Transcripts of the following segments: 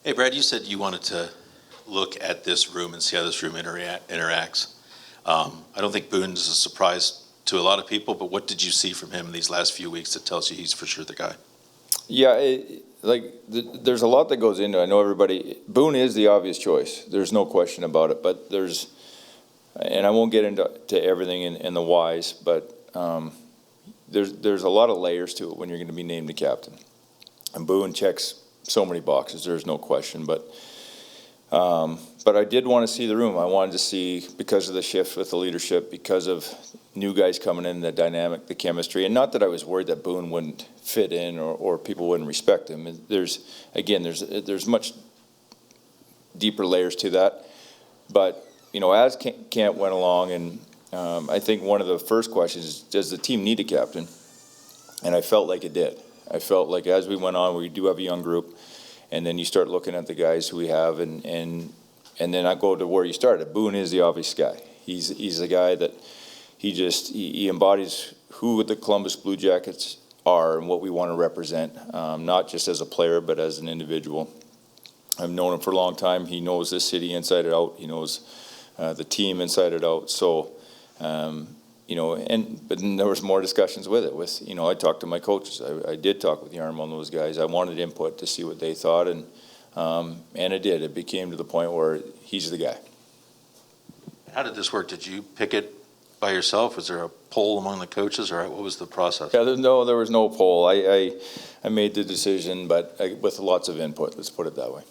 Hey, Brad, you said you wanted to look at this room and see how this room interacts. I don't think Boone is a surprise to a lot of people, but what did you see from him in these last few weeks that tells you he's for sure the guy? Yeah, there's a lot that goes into it. I know everybody, Boone is the obvious choice. There's no question about it, but and I won't get into everything and the whys, but there's a lot of layers to it when you're going to be named the captain. And Boone checks so many boxes, there's no question, but I did want to see the room. I wanted to see, because of the shift with the leadership, because of new guys coming in, the dynamic, the chemistry, and not that I was worried that Boone wouldn't fit in or people wouldn't respect him. And there's much deeper layers to that. But, as camp went along, and I think one of the first questions is, does the team need a captain? And I felt like it did. I felt like as we went on, we do have a young group, and then you start looking at the guys who we have, and then I go to where you started. Boone is the obvious guy. He's the guy that he embodies who the Columbus Blue Jackets are and what we want to represent, not just as a player, but as an individual. I've known him for a long time. He knows this city inside and out. He knows the team inside and out. So, but then there was more discussions with it. I talked to my coaches. I did talk with Yarmo and those guys. I wanted input to see what they thought, and it did. It became to the point where he's the guy. How did this work? Did you pick it by yourself? Was there a poll among the coaches, or what was the process? Yeah, there was no poll. I made the decision, but with lots of input. Let's put it that way.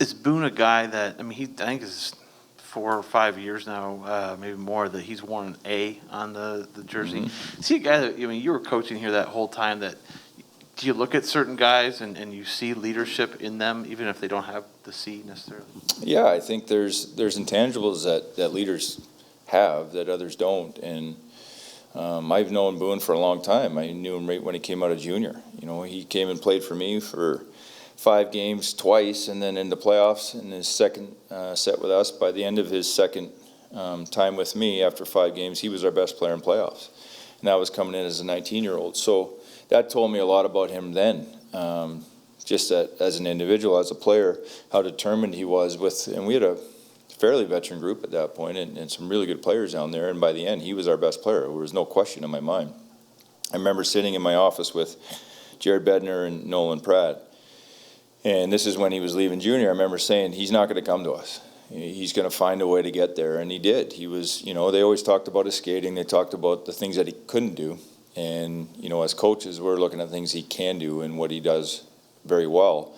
Is Boone a guy that, I think it's 4 or 5 years now, maybe more, that he's worn an A on the jersey. Mm-hmm. Is he a guy that, you were coaching here that whole time, that do you look at certain guys and you see leadership in them, even if they don't have the C necessarily? Yeah, I think there's intangibles that leaders have that others don't. And I've known Boone for a long time. I knew him right when he came out of junior. He came and played for me for 5 games twice, and then in the playoffs in his second set with us. By the end of his second time with me, after 5 games, he was our best player in playoffs. And that was coming in as a 19-year-old. So that told me a lot about him then, just that as an individual, as a player, how determined he was and we had a fairly veteran group at that point, and some really good players down there, and by the end, he was our best player. There was no question in my mind. I remember sitting in my office with Jared Bednar and Nolan Pratt, and this is when he was leaving junior. I remember saying, he's not going to come to us. He's going to find a way to get there, and he did. He was, they always talked about his skating. They talked about the things that he couldn't do. And, as coaches, we're looking at things he can do and what he does very well.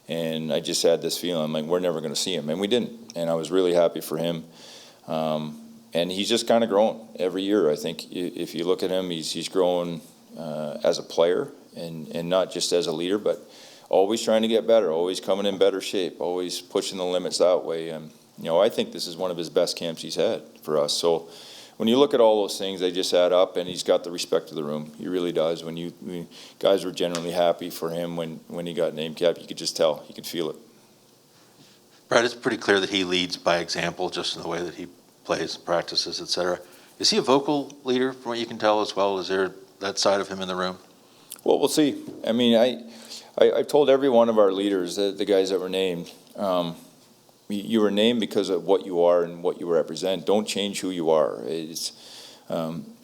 And I just had this feeling, I'm like, we're never going to see him. And we didn't. And I was really happy for him. And he's just kind of grown every year. I think if you look at him, he's grown as a player and not just as a leader, but always trying to get better, always coming in better shape, always pushing the limits that way. And, I think this is one of his best camps he's had for us. So when you look at all those things, they just add up, and he's got the respect of the room. He really does. When guys were generally happy for him when he got named cap, you could just tell. You could feel it. Brad, it's pretty clear that he leads by example, just in the way that he plays, practices, etc. Is he a vocal leader, from what you can tell as well? Is there that side of him in the room? Well, we'll see. I've told every one of our leaders, the guys that were named, you were named because of what you are and what you represent. Don't change who you are.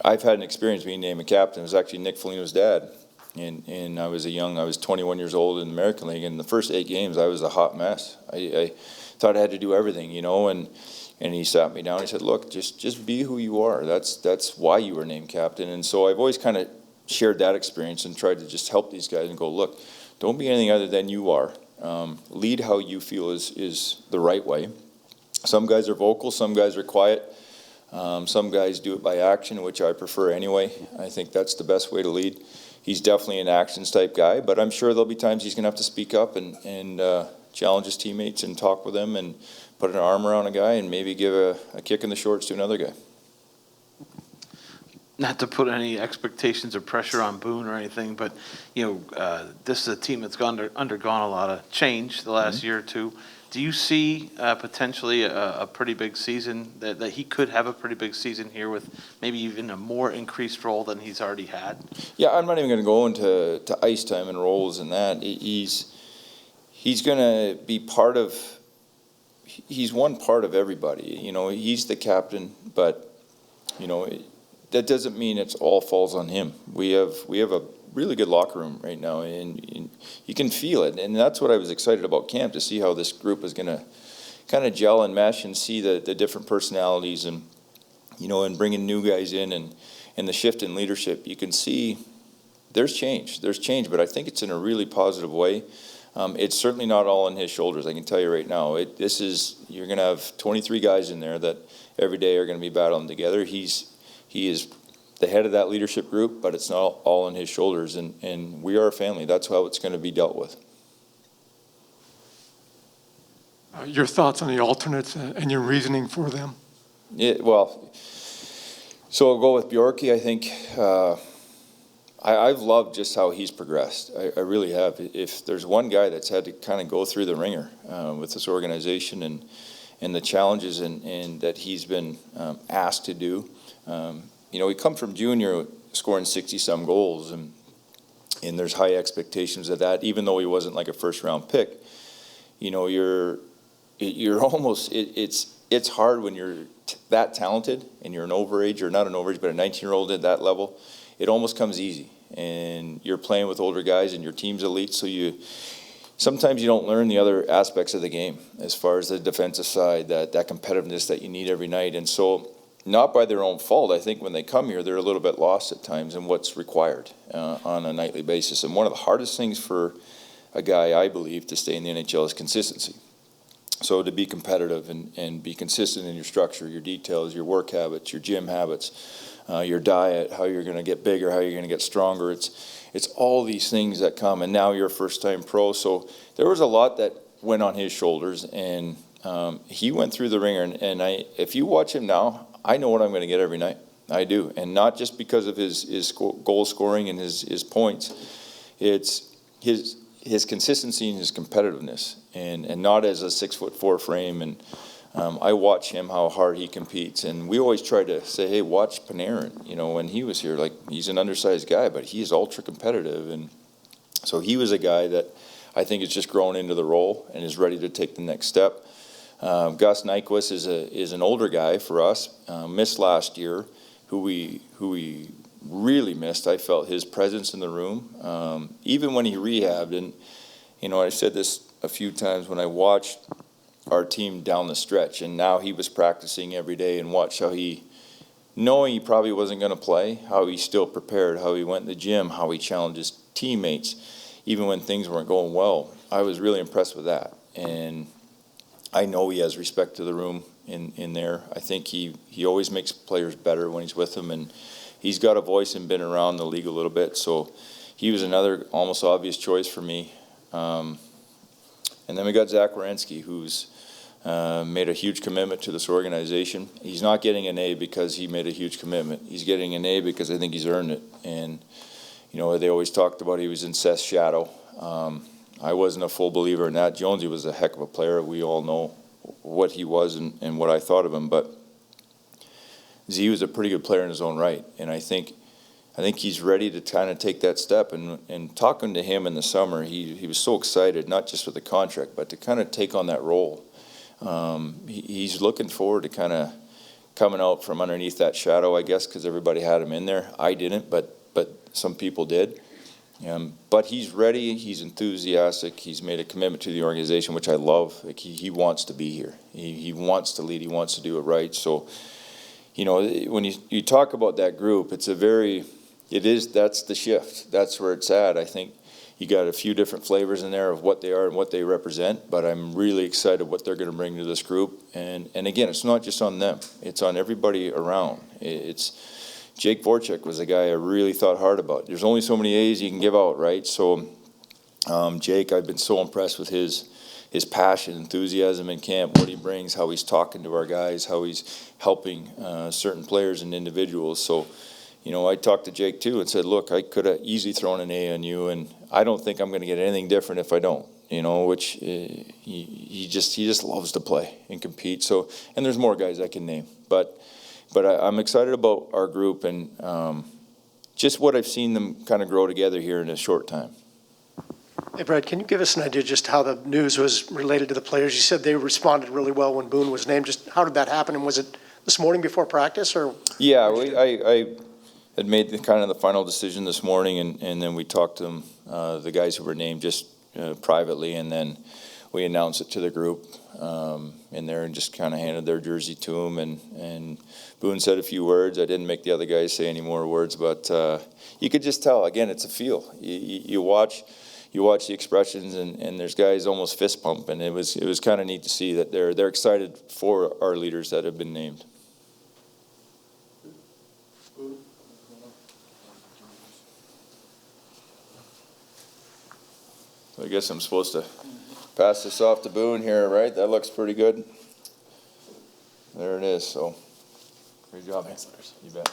I've had an experience being named a captain. It was actually Nick Foligno's dad. And I was 21 years old in the American League. And the first 8 games, I was a hot mess. I thought I had to do everything, and he sat me down. He said, look, just be who you are. That's why you were named captain. And so I've always kind of shared that experience and tried to just help these guys and go, look, don't be anything other than you are. Lead how you feel is the right way. Some guys are vocal, some guys are quiet. Some guys do it by action, which I prefer anyway. I think that's the best way to lead. He's definitely an actions type guy, but I'm sure there'll be times he's going to have to speak up and challenge his teammates and talk with them and put an arm around a guy and maybe give a kick in the shorts to another guy. Not to put any expectations or pressure on Boone or anything, but this is a team that's undergone a lot of change the last year or two. Do you see potentially a pretty big season, that he could have a pretty big season here with maybe even a more increased role than he's already had? Yeah, I'm not even going to go into ice time and roles and that. He's going to be part of. He's one part of everybody. You know, he's the captain, but you know that doesn't mean it's all falls on him. We have a really good locker room right now, and you can feel it. And that's what I was excited about camp, to see how this group is going to kind of gel and mesh and see the different personalities, and you know, and bringing new guys in, and the shift in leadership. You can see there's change, but I think it's in a really positive way. It's certainly not all on his shoulders, I can tell you right now. You're going to have 23 guys in there that every day are going to be battling together. He is the head of that leadership group, but it's not all on his shoulders, and we are a family. That's how it's going to be dealt with. Your thoughts on the alternates and your reasoning for them? Well, so I'll go with Bjorky. I think I've loved just how he's progressed. I really have. If there's one guy that's had to kind of go through the ringer with this organization and the challenges and that he's been asked to do, you know, he come from junior scoring 60-some goals, and there's high expectations of that, even though he wasn't like a first-round pick. You know, you're almost, it's hard when you're that talented and you're an overage, or not an overage, but a 19-year-old at that level. It almost comes easy, and you're playing with older guys, and your team's elite, so sometimes you don't learn the other aspects of the game as far as the defensive side, that competitiveness that you need every night. And so, not by their own fault, I think when they come here, they're a little bit lost at times in what's required on a nightly basis. And one of the hardest things for a guy, I believe, to stay in the NHL is consistency. So to be competitive and be consistent in your structure, your details, your work habits, your gym habits, your diet, how you're going to get bigger, how you're going to get stronger. It's all these things that come, and now you're a first-time pro. So there was a lot that went on his shoulders, and he went through the ringer. And if you watch him now, I know what I'm going to get every night. I do, and not just because of his goal scoring and his points. It's his consistency and his competitiveness, and not as a 6'4" frame. And I watch him, how hard he competes, and we always try to say, hey, watch Panarin. You know, when he was here, like, he's an undersized guy, but he's ultra competitive, and so he was a guy that I think has just grown into the role and is ready to take the next step. Gus Nyquist is an older guy for us, missed last year, who we really missed. I felt his presence in the room, even when he rehabbed. And you know, I said this a few times when I watched our team down the stretch, and now he was practicing every day, and watch how knowing he probably wasn't going to play, how he still prepared, how he went in the gym, how he challenged his teammates, even when things weren't going well. I was really impressed with that, and I know he has respect to the room in there. I think he always makes players better when he's with them, and he's got a voice and been around the league a little bit, so he was another almost obvious choice for me. And then we got Zach Werenski, who's made a huge commitment to this organization. He's not getting an A because he made a huge commitment. He's getting an A because I think he's earned it. And, you know, they always talked about he was in Seth's shadow. I wasn't a full believer in that. Jonesy was a heck of a player. We all know what he was and what I thought of him. But Z was a pretty good player in his own right. And I think he's ready to kind of take that step. And talking to him in the summer, he was so excited, not just with the contract, but to kind of take on that role. He's looking forward to kind of coming out from underneath that shadow, I guess, because everybody had him in there. I didn't, but some people did. But he's ready. He's enthusiastic. He's made a commitment to the organization, which I love. Like he wants to be here. He wants to lead. He wants to do it right. So, you know, when you talk about that group, that's the shift. That's where it's at. I think you got a few different flavors in there of what they are and what they represent, but I'm really excited what they're going to bring to this group. And again, it's not just on them. It's on everybody around. It's Jake Voracek was a guy I really thought hard about. There's only so many A's you can give out, right? So Jake, I've been so impressed with his passion, enthusiasm in camp, what he brings, how he's talking to our guys, how he's helping certain players and individuals. So, you know, I talked to Jake too and said, look, I could have easily thrown an A on you, and I don't think I'm going to get anything different if I don't. you know, which he just loves to play and compete. So, and there's more guys I can name, but I'm excited about our group and just what I've seen them kind of grow together here in a short time. Hey, Brad, can you give us an idea just how the news was related to the players? You said they responded really well when Boone was named. Just how did that happen? And was it this morning before practice or? Yeah, I had made the kind of the final decision this morning, and then we talked to them, the guys who were named just privately, and then we announced it to the group in there and just kind of handed their jersey to them. And Boone said a few words. I didn't make the other guys say any more words, but you could just tell. Again, it's a feel. You watch the expressions, and there's guys almost fist pumping. It was kind of neat to see that they're excited for our leaders that have been named. I guess I'm supposed to pass this off to Boone here, right? That looks pretty good. There it is. So, great job. Thanks, you bet.